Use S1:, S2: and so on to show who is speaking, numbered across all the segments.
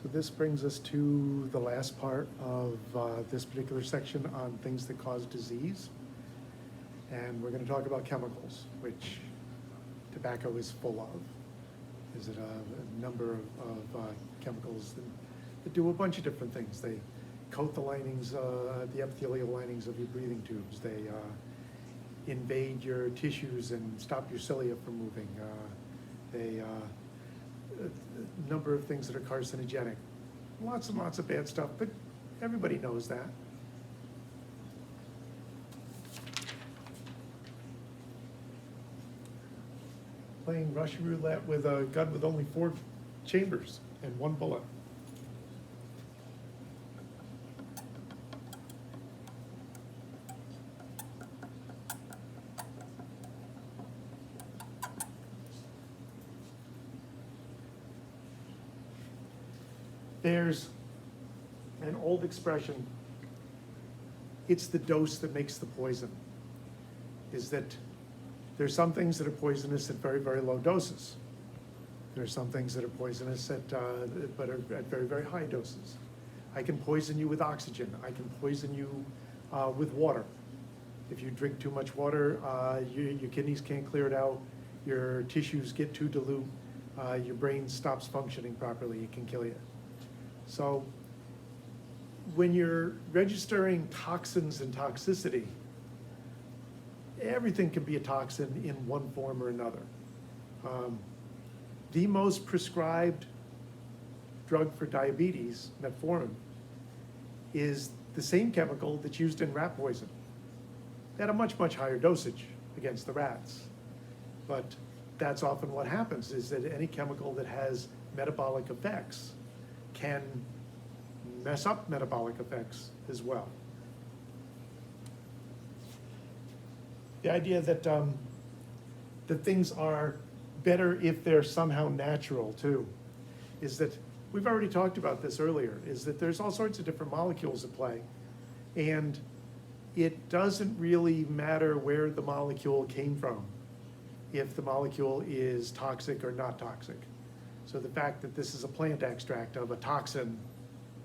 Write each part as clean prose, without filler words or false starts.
S1: So this brings us to the last part of this particular section on things that cause disease. And we're going to talk about chemicals, which tobacco is full of. Is it a number of chemicals that do a bunch of different things. They coat the linings, the epithelial linings of your breathing tubes. They invade your tissues and stop your cilia from moving. A number of things that are carcinogenic. Lots and lots of bad stuff, but everybody knows that. Playing Russian roulette with a gun with only 4 chambers and 1 bullet. There's an old expression, it's the dose that makes the poison, is that there's some things that are poisonous at very, very low doses. There's some things that are poisonous but are at very, very high doses. I can poison you with oxygen. I can poison you with water. If you drink too much water, your kidneys can't clear it out, your tissues get too dilute, your brain stops functioning properly, it can kill you. So when you're registering toxins and toxicity, everything can be a toxin in one form or another. The most prescribed drug for diabetes, metformin, is the same chemical that's used in rat poison at a much, much higher dosage against the rats. But that's often what happens, is that any chemical that has metabolic effects can mess up metabolic effects as well. The idea that that things are better if they're somehow natural too, is that we've already talked about this earlier, is that there's all sorts of different molecules at play, and it doesn't really matter where the molecule came from if the molecule is toxic or not toxic. So the fact that this is a plant extract of a toxin,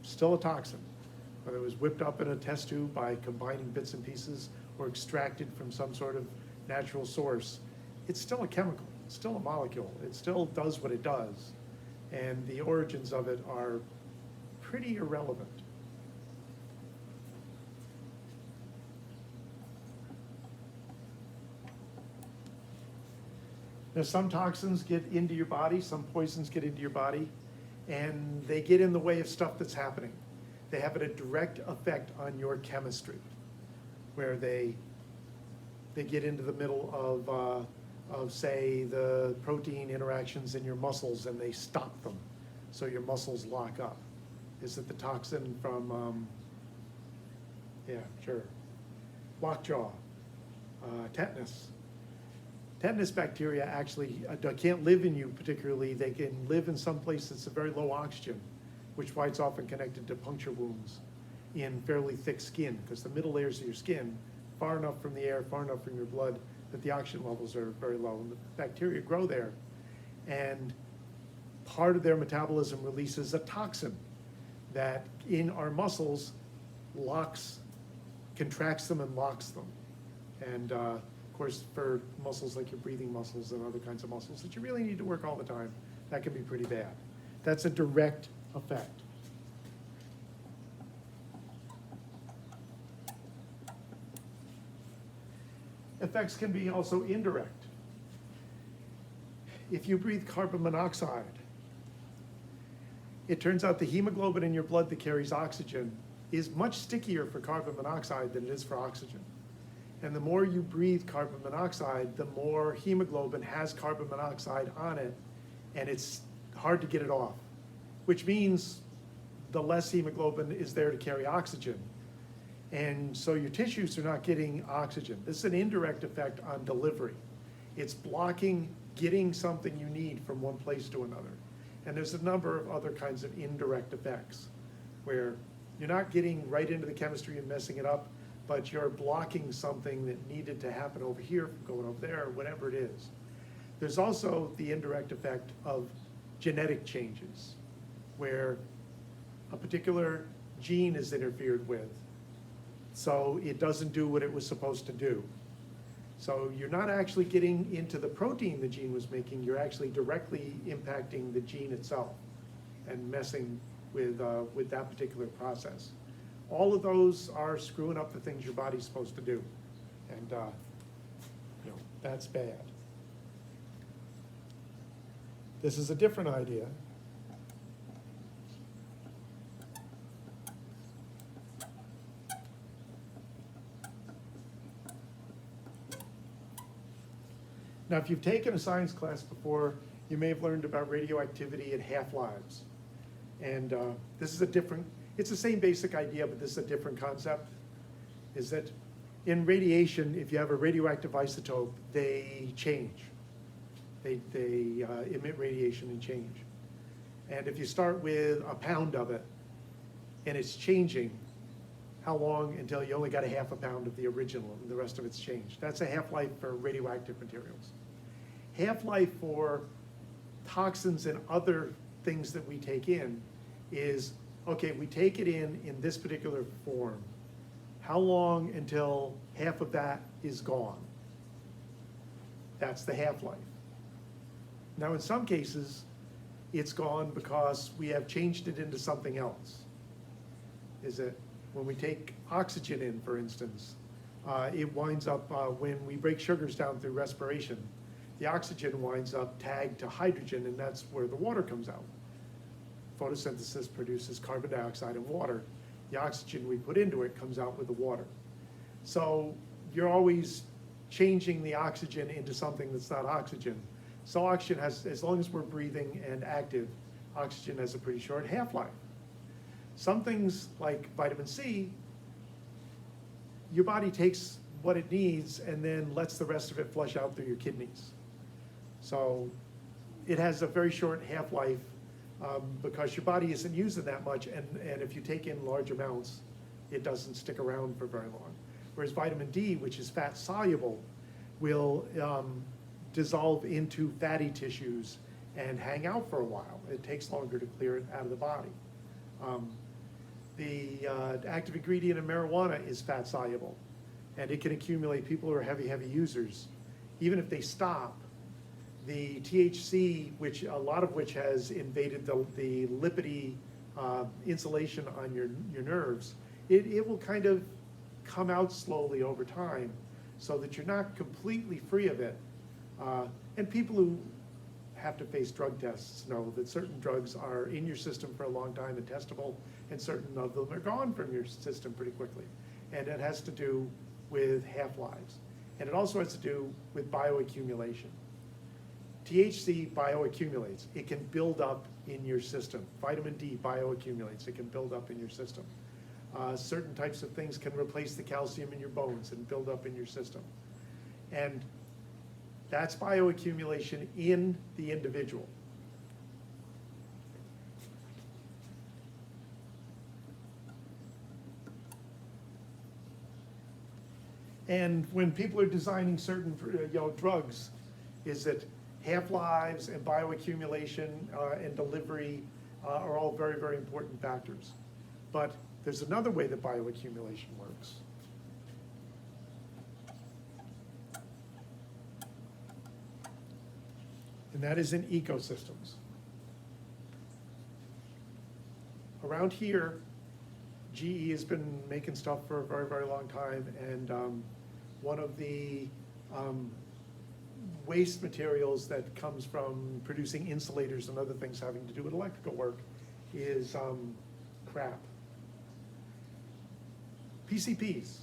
S1: still a toxin, whether it was whipped up in a test tube by combining bits and pieces or extracted from some sort of natural source, it's still a chemical, it's still a molecule, it still does what it does, and the origins of it are pretty irrelevant. Now, some toxins get into your body, some poisons get into your body, and they get in the way of stuff that's happening. They have a direct effect on your chemistry, where they get into the middle of say, the protein interactions in your muscles, and they stop them, so your muscles lock up. Is it the toxin from, lockjaw, tetanus? Tetanus bacteria actually can't live in you particularly. They can live in some place that's a very low oxygen, which is why it's often connected to puncture wounds in fairly thick skin, because the middle layers of your skin, far enough from the air, far enough from your blood, that the oxygen levels are very low. And the bacteria grow there, and part of their metabolism releases a toxin that in our muscles contracts them and locks them. And of course, for muscles like your breathing muscles and other kinds of muscles that you really need to work all the time, that can be pretty bad. That's a direct effect. Effects can be also indirect. If you breathe carbon monoxide, it turns out the hemoglobin in your blood that carries oxygen is much stickier for carbon monoxide than it is for oxygen. And the more you breathe carbon monoxide, the more hemoglobin has carbon monoxide on it, and it's hard to get it off, which means the less hemoglobin is there to carry oxygen. And so your tissues are not getting oxygen. This is an indirect effect on delivery. It's blocking getting something you need from one place to another. And there's a number of other kinds of indirect effects where you're not getting right into the chemistry and messing it up, but you're blocking something that needed to happen over here from going over there, or whatever it is. There's also the indirect effect of genetic changes, where a particular gene is interfered with, so it doesn't do what it was supposed to do. So you're not actually getting into the protein the gene was making, you're actually directly impacting the gene itself and messing with that particular process. All of those are screwing up the things your body's supposed to do. And you know, that's bad. This is a different idea. Now, if you've taken a science class before, you may have learned about radioactivity and half-lives. And this is a different, it's the same basic idea, but this is a different concept, is that in radiation, if you have a radioactive isotope, they change. They emit radiation and change. And if you start with a pound of it, and it's changing, how long until you only got a half a pound of the original and the rest of it's changed? That's a half-life for radioactive materials. Half-life for toxins and other things that we take in is, okay, we take it in this particular form. How long until half of that is gone? That's the half-life. Now, in some cases, it's gone because we have changed it into something else. Is that when we take oxygen in, for instance, it winds up, when we break sugars down through respiration, the oxygen winds up tagged to hydrogen, and that's where the water comes out. Photosynthesis produces carbon dioxide and water. The oxygen we put into it comes out with the water. So you're always changing the oxygen into something that's not oxygen. So oxygen has, as long as we're breathing and active, oxygen has a pretty short half-life. Some things like vitamin C, your body takes what it needs and then lets the rest of it flush out through your kidneys. So it has a very short half-life because your body isn't using that much, and if you take in large amounts, it doesn't stick around for very long. Whereas vitamin D, which is fat soluble, will dissolve into fatty tissues and hang out for a while. It takes longer to clear it out of the body. The active ingredient in marijuana is fat soluble, and it can accumulate. People who are heavy users, even if they stop, the THC, which a lot of which has invaded the lipidy insulation on your nerves, it will kind of come out slowly over time so that you're not completely free of it. And people who have to face drug tests know that certain drugs are in your system for a long time and testable, and certain of them are gone from your system pretty quickly. And it has to do with half-lives. And it also has to do with bioaccumulation. THC bioaccumulates. It can build up in your system. Vitamin D bioaccumulates. It can build up in your system. Certain types of things can replace the calcium in your bones and build up in your system. And that's bioaccumulation in the individual. And when people are designing certain drugs, is that half-lives and bioaccumulation and delivery are all very, very important factors. But there's another way that bioaccumulation works. And that is in ecosystems. Around here, GE has been making stuff for a very, very long time, and one of the waste materials that comes from producing insulators and other things having to do with electrical work is crap. PCPs,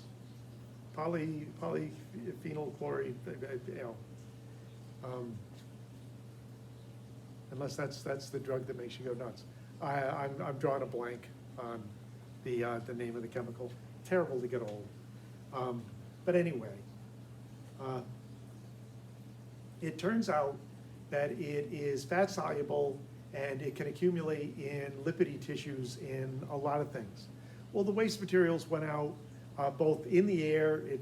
S1: polyphenol chloride, unless that's the drug that makes you go nuts. I'm drawing a blank on the name of the chemical. Terrible to get old. But anyway, it turns out that it is fat soluble and it can accumulate in lipidy tissues in a lot of things. Well, the waste materials went out both in the air, it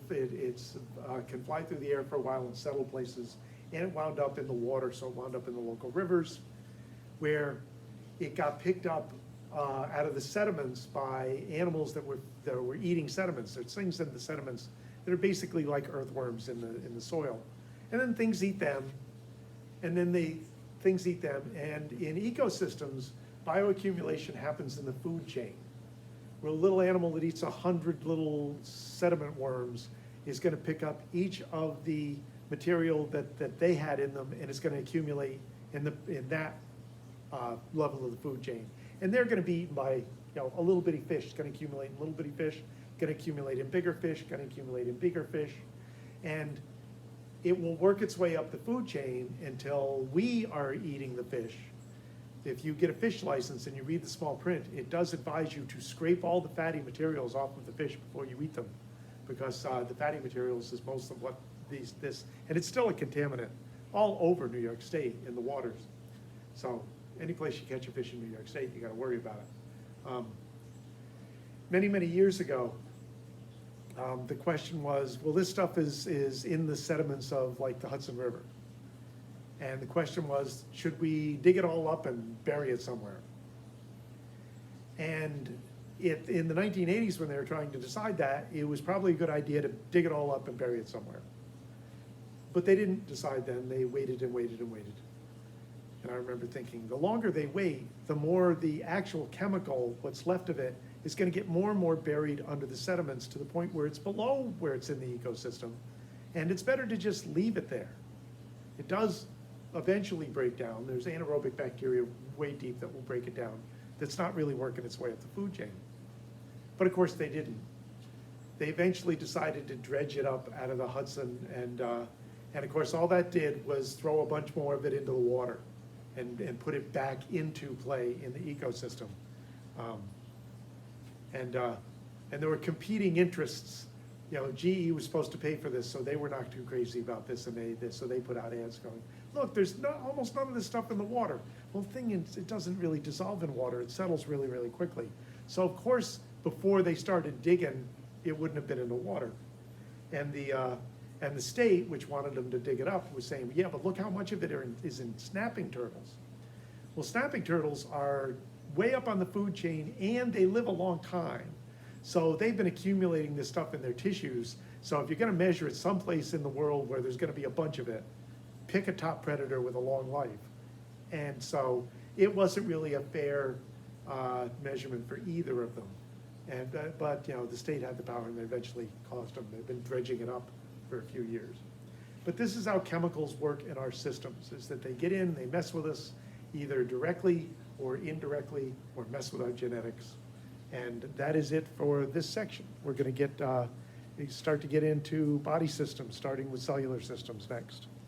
S1: can fly through the air for a while and settle places, and it wound up in the water, so it wound up in the local rivers, where it got picked up out of the sediments by animals that were eating sediments. There's things in the sediments that are basically like earthworms in the soil. And then things eat them, and then things eat them. And in ecosystems, bioaccumulation happens in the food chain, where a little animal that eats 100 little sediment worms is gonna pick up each of the material that they had in them, and it's gonna accumulate in that level of the food chain. And they're gonna be eaten by, a little bitty fish. It's gonna accumulate in little bitty fish, gonna accumulate in bigger fish, gonna accumulate in bigger fish. And it will work its way up the food chain until we are eating the fish. If you get a fish license and you read the small print, it does advise you to scrape all the fatty materials off of the fish before you eat them, because the fatty materials is most of what and it's still a contaminant all over New York State in the waters. So any place you catch a fish in New York State, you gotta worry about it. Many, many years ago, the question was, well, this stuff is in the sediments of like the Hudson River. And the question was, should we dig it all up and bury it somewhere? And in the 1980s, when they were trying to decide that, it was probably a good idea to dig it all up and bury it somewhere. But they didn't decide then. They waited and waited and waited. And I remember thinking, the longer they wait, the more the actual chemical, what's left of it, is gonna get more and more buried under the sediments to the point where it's below where it's in the ecosystem. And it's better to just leave it there. It does eventually break down. There's anaerobic bacteria way deep that will break it down. That's not really working its way up the food chain. But of course they didn't. They eventually decided to dredge it up out of the Hudson, and of course all that did was throw a bunch more of it into the water and put it back into play in the ecosystem. And there were competing interests. GE was supposed to pay for this, so they were not too crazy about this, and so they put out ads going, look, there's almost none of this stuff in the water. Well, the thing is, it doesn't really dissolve in water. It settles really, really quickly. So of course, before they started digging, it wouldn't have been in the water. And the state, which wanted them to dig it up, was saying, yeah, but look how much of it is in snapping turtles. Well, snapping turtles are way up on the food chain, and they live a long time. So they've been accumulating this stuff in their tissues. So if you're gonna measure it someplace in the world where there's gonna be a bunch of it, pick a top predator with a long life. And so it wasn't really a fair measurement for either of them. And but the state had the power, and they eventually caused them. They've been dredging it up for a few years. But this is how chemicals work in our systems, is that they get in, they mess with us, either directly or indirectly, or mess with our genetics. And that is it for this section. We're gonna start to get into body systems, starting with cellular systems next.